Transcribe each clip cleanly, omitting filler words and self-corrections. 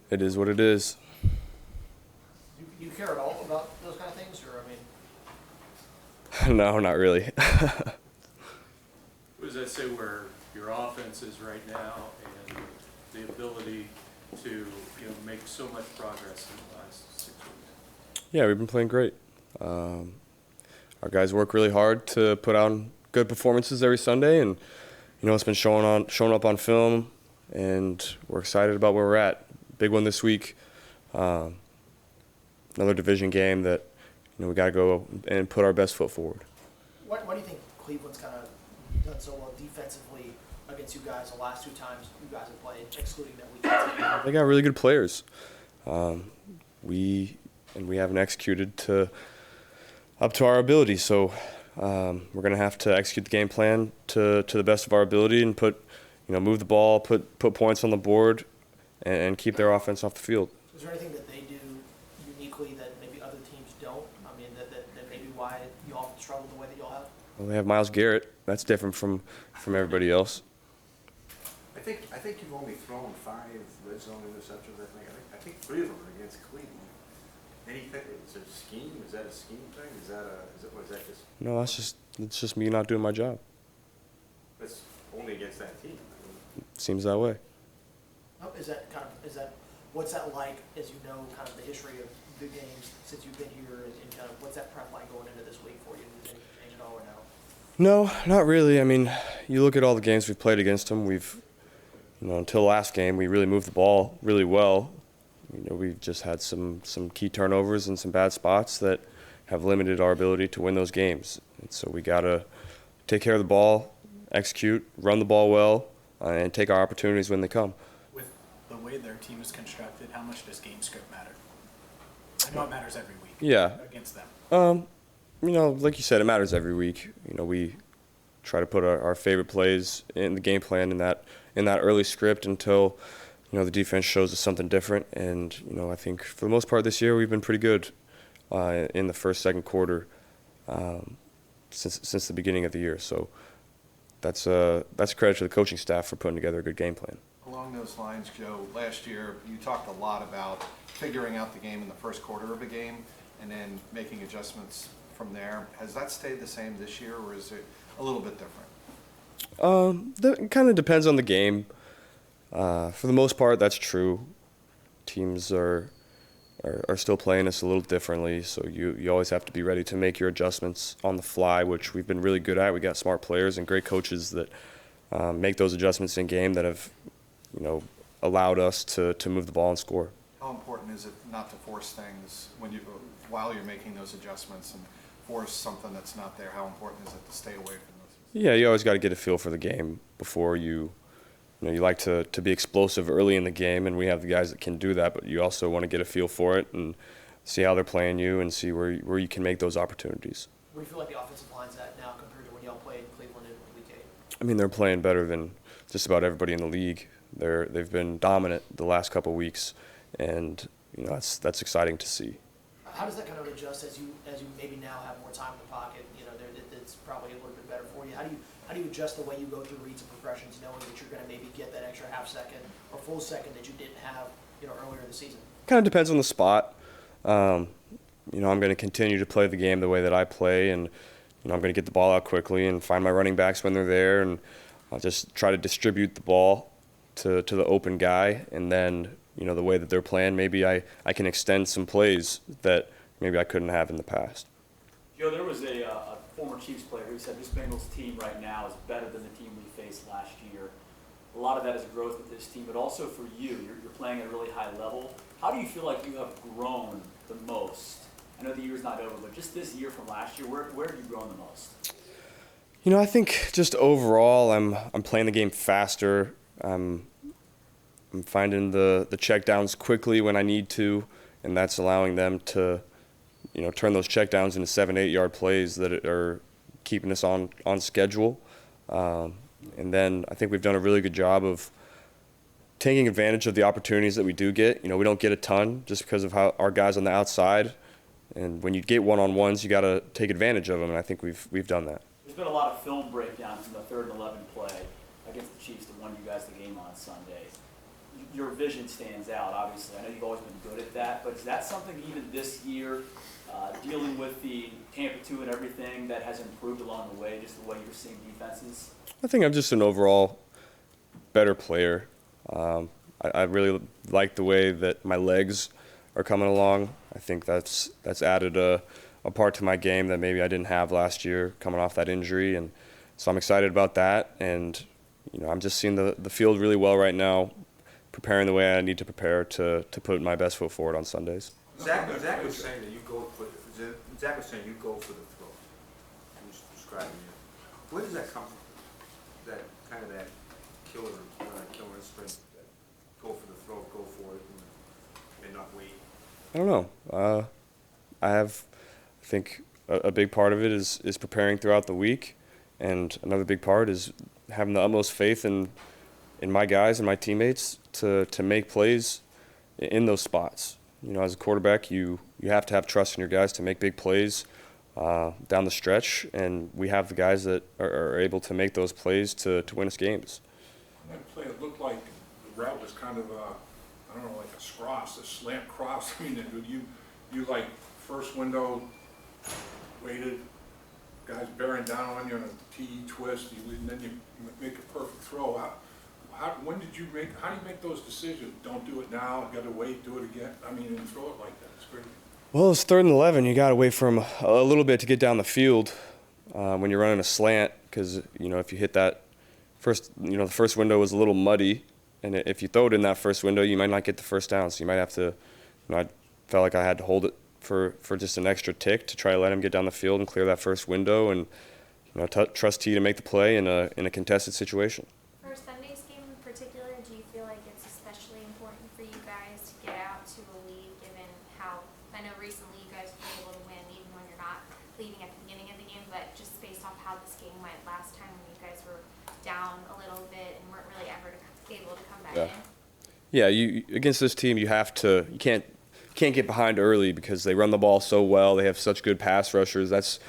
It is what it is. You care at all about those kind of things, or No, not really. What does that say where your offense is right now and the ability to make so much progress in the last 6 weeks? Yeah, we've been playing great. Our guys work really hard to put on good performances every Sunday, and it's been showing up on film, and we're excited about where we're at. Big one this week. Another division game that we got to go and put our best foot forward. why do you think Cleveland's kind of done so well defensively against you guys the last two times you guys have played, excluding that weekend? They got really good players. We haven't executed up to our ability, so we're going to have to execute the game plan to the best of our ability and move the ball, put points on the board, and keep their offense off the field. Is there anything that they do uniquely that maybe other teams don't? I mean, that maybe why you all struggle the way that you all have? Well, they have Myles Garrett. That's different from everybody else. I think you've only thrown 5 red zone interceptions. I think 3 of them are against Cleveland. Anything? Is it a scheme? Is that a scheme thing? Is that just? No, it's just me not doing my job. That's only against that team. Seems that way. What's that like, as you know, kind of the history of the games since you've been here, and kind of what's that prep like going into this week for you? Does anything change at all or no? No, not really. I mean, you look at all the games we've played against them. We've, until last game, we really moved the ball really well. We've just had some key turnovers and some bad spots that have limited our ability to win those games. And so we got to take care of the ball, execute, run the ball well, and take our opportunities when they come. With the way their team is constructed, how much does game script matter? I know it matters every week. Yeah. Against them. Like you said, it matters every week. We try to put our favorite plays in the game plan in that early script until the defense shows us something different. And I think for the most part this year we've been pretty good in the first, second quarter since the beginning of the year. So that's credit to the coaching staff for putting together a good game plan. Along those lines, Joe, last year you talked a lot about figuring out the game in the first quarter of a game and then making adjustments from there. Has that stayed the same this year, or is it a little bit different? It kind of depends on the game. For the most part, that's true. Teams are still playing us a little differently, so you always have to be ready to make your adjustments on the fly, which we've been really good at. We got smart players and great coaches that make those adjustments in game that have allowed us to move the ball and score. How important is it not to force things while you're making those adjustments and force something that's not there? How important is it to stay away from those? Yeah, you always got to get a feel for the game before you like to be explosive early in the game, and we have the guys that can do that, but you also want to get a feel for it and see how they're playing you and see where you can make those opportunities. Where do you feel like the offensive line's at now compared to when y'all played Cleveland in Week 8? I mean, they're playing better than just about everybody in the league. They've been dominant the last couple of weeks, and that's exciting to see. How does that kind of adjust as you maybe now have more time in the pocket? It's probably a little bit better for you. How do you adjust the way you go through reads and progressions, knowing that you're going to maybe get that extra half second or full second that you didn't have earlier in the season? Kind of depends on the spot. I'm going to continue to play the game the way that I play, and I'm going to get the ball out quickly and find my running backs when they're there, and I'll just try to distribute the ball to the open guy, and then the way that they're playing, maybe I can extend some plays that maybe I couldn't have in the past. Joe, there was a former Chiefs player who said this Bengals team right now is better than the team we faced last year. A lot of that is growth with this team, but also for you, you're playing at a really high level. How do you feel like you have grown the most? I know the year's not over, but just this year from last year, where have you grown the most? I think just overall, I'm playing the game faster. I'm finding the checkdowns quickly when I need to, and that's allowing them to turn those checkdowns into 7-8 yard plays that are keeping us on schedule. And then I think we've done a really good job of taking advantage of the opportunities that we do get. We don't get a ton just because of how our guys on the outside. And when you get one-on-ones, you got to take advantage of them, and I think we've done that. There's been a lot of film breakdowns from the 3rd and 11 play against the Chiefs that won you guys the game on Sunday. your vision stands out, obviously. I know you've always been good at that, but is that something even this year, dealing with the Tampa 2 and everything, that has improved along the way, just the way you're seeing defenses? I think I'm just an overall better player. I really like the way that my legs are coming along. I think that's added a part to my game that maybe I didn't have last year coming off that injury, and so I'm excited about that. And I'm just seeing the field really well right now, preparing the way I need to prepare to put my best foot forward on Sundays. Zach was saying that you go for Zach was saying you go for the throw. He was describing you. Where does that come from? That kind of that killer instinct, that go for the throw, go for it, and not wait. I don't know. I think a big part of it is preparing throughout the week, and another big part is having the utmost faith in my guys and my teammates to make plays in those spots. As a quarterback, you have to have trust in your guys to make big plays down the stretch, and we have the guys that are able to make those plays to win us games. That play, it looked like the route was kind of I don't know, like a slant cross. I mean, you like first window, waited, guys bearing down on you on a TE twist, and then you make a perfect throw. How do you make those decisions? Don't do it now, got to wait, do it again. I mean, and throw it like that. It's great. Well, it's 3rd and 11. You got to wait for him a little bit to get down the field when you're running a slant, because if you hit that first, the first window was a little muddy, and if you throw it in that first window, you might not get the first down. So you might have to. I felt like I had to hold it for just an extra tick to try to let him get down the field and clear that first window, and trust T to make the play in a contested situation. For Sunday's game in particular, do you feel like it's especially important for you guys to get out to a lead, given how, I know recently you guys were able to win even when you're not leading at the beginning of the game, but just based off how this game went last time when you guys were down a little bit and weren't really ever able to come back in? Yeah, you against this team, you can't get behind early because they run the ball so well. They have such good pass rushers. That's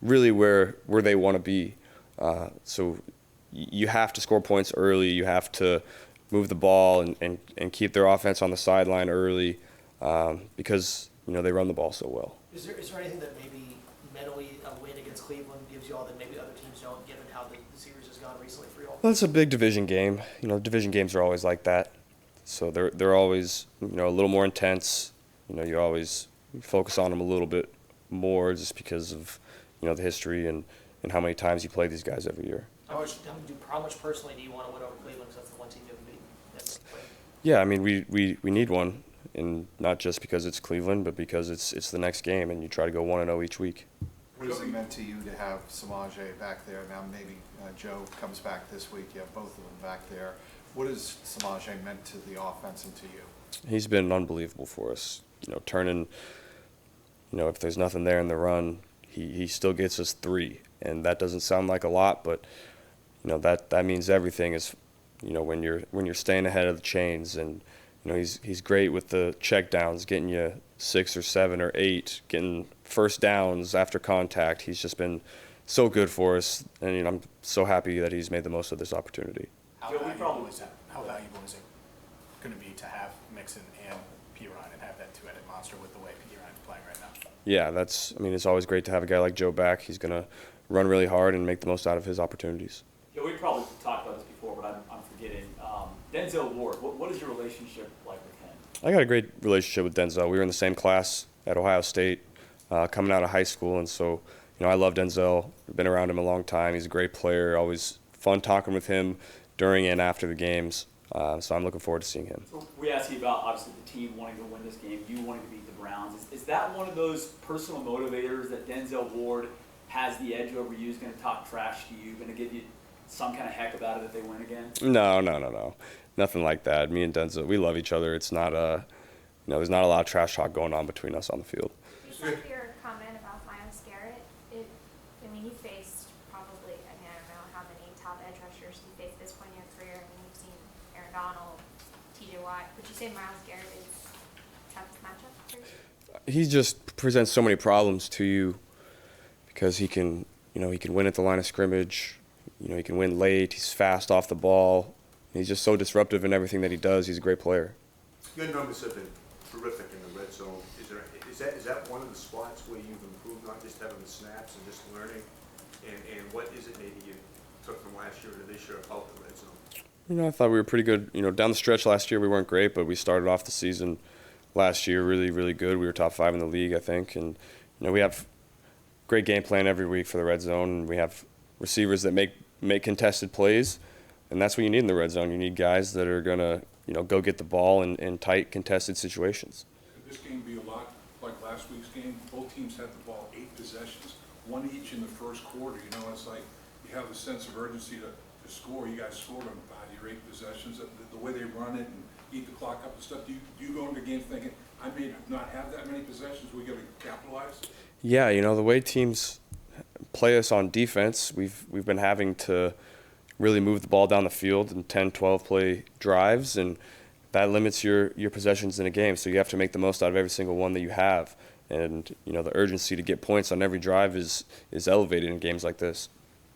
really where they want to be. So you have to score points early. You have to move the ball and keep their offense on the sideline early because they run the ball so well. Is there anything that maybe mentally a win against Cleveland gives you all that maybe other teams don't, given how the series has gone recently for you all? Well, it's a big division game. Division games are always like that. So they're always a little more intense. You always focus on them a little bit more just because of the history and how many times you play these guys every year. How much personally do you want to win over Cleveland, because that's the one team you haven't beaten? Yeah, I mean we need one, and not just because it's Cleveland, but because it's the next game, and you try to go 1-0 each week. What has it meant to you to have Samaje back there? Now maybe Joe comes back this week. You have both of them back there. What has Samaje meant to the offense and to you? He's been unbelievable for us. Turning, if there's nothing there in the run, he still gets us 3, and that doesn't sound like a lot, but that means everything. Is when you're staying ahead of the chains, and he's great with the check downs, getting you 6 or 7 or 8, getting first downs after contact. He's just been so good for us, and I'm so happy that he's made the most of this opportunity. How valuable is it going to be to have Mixon and Piron and have that two-headed monster with the way Piron's playing right now? Yeah, it's always great to have a guy like Joe back. He's going to run really hard and make the most out of his opportunities. Yeah, we probably talked about this before, but I'm forgetting. Denzel Ward, what is your relationship like with him? I got a great relationship with Denzel. We were in the same class at Ohio State coming out of high school, and so I love Denzel. I've been around him a long time. He's a great player. Always fun talking with him during and after the games. So I'm looking forward to seeing him. So we asked you about, obviously, the team wanting to win this game, you wanting to beat the Browns. Is that one of those personal motivators that Denzel Ward has the edge over you, is going to talk trash to you, going to give you some kind of heck about it if they win again? No. Nothing like that. Me and Denzel, we love each other. It's not there's not a lot of trash talk going on between us on the field. Based off your comment about Myles Garrett, you faced probably, I don't know how many top edge rushers you faced at this point in your career. You've seen Aaron Donald, TJ Watt. Would you say Myles Garrett is the toughest matchup for you? He just presents so many problems to you because he can win at the line of scrimmage. He can win late. He's fast off the ball. He's just so disruptive in everything that he does. He's a great player. Your numbers have been terrific in the red zone. Is that one of the spots where you've improved, not just having the snaps and just learning? And what is it maybe you took from last year to this year about the red zone? I thought we were pretty good. Down the stretch last year we weren't great, but we started off the season last year really, really good. We were top 5 in the league, I think. And, we have great game plan every week for the red zone. And we have receivers that make contested plays, and that's what you need in the red zone. You need guys that are going to, go get the ball in tight, contested situations. Could this game be a lot like last week's game? Both teams had the ball 8 possessions, 1 each in the first quarter. It's like you have a sense of urgency to score. You guys scored on 5 of your 8 possessions. The way they run it and eat the clock up and stuff, do you go into the game thinking, I may not have that many possessions, we got to capitalize? Yeah, the way teams play us on defense, we've been having to really move the ball down the field in 10, 12 play drives, and that limits your possessions in a game. So you have to make the most out of every single one that you have. And, the urgency to get points on every drive is elevated in games like this.